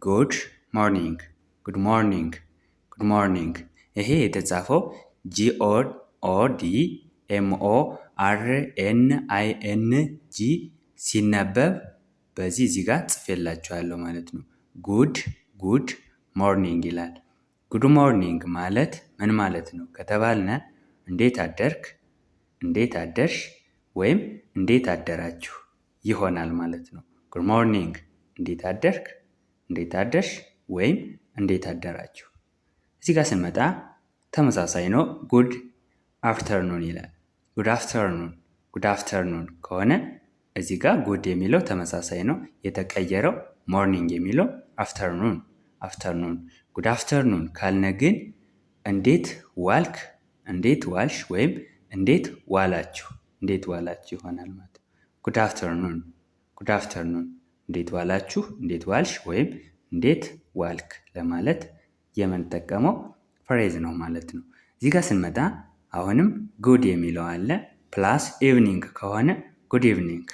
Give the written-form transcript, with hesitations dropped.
ጉድ ሞርኒንግ ጉድ ሞርኒንግ ጉድ ሞርኒንግ። ይሄ የተጻፈው GOODMORNING ሲነበብ እዚህ ጋር ጽፌላችኋለሁ ማለት ነው። ጉድ ሞርኒንግ ይላል። ጉድ ሞርኒንግ ማለት ምን ማለት ነው ከተባልነ እንዴት አደርክ፣ እንዴት አደርሽ ወይም እንዴት አደራችሁ ይሆናል ማለት ነው። ጉድ ሞርኒንግ እንዴት አደርክ፣ እንዴት አደርሽ ወይም እንዴት አደራችሁ። እዚህ ጋር ስንመጣ ተመሳሳይ ነው። ጉድ አፍተርኑን ይላል። ጉድ አፍተርኑን ጉድ አፍተርኑን ከሆነ እዚህ ጋር ጉድ የሚለው ተመሳሳይ ነው። የተቀየረው ሞርኒንግ የሚለው አፍተርኑን አፍተርኑን። ጉድ አፍተርኑን ካልነ ግን እንዴት ዋልክ፣ እንዴት ዋልሽ ወይም እንዴት ዋላችሁ ይሆናል ማለት ነው። ጉድ አፍተርኑን ጉድ አፍተርኑን እንዴት ዋላችሁ፣ እንዴት ዋልሽ ወይም እንዴት ዋልክ ለማለት የምንጠቀመው ፍሬዝ ነው ማለት ነው። እዚህ ጋር ስንመጣ አሁንም ጉድ የሚለው አለ ፕላስ ኢቭኒንግ ከሆነ ጉድ ኢቭኒንግ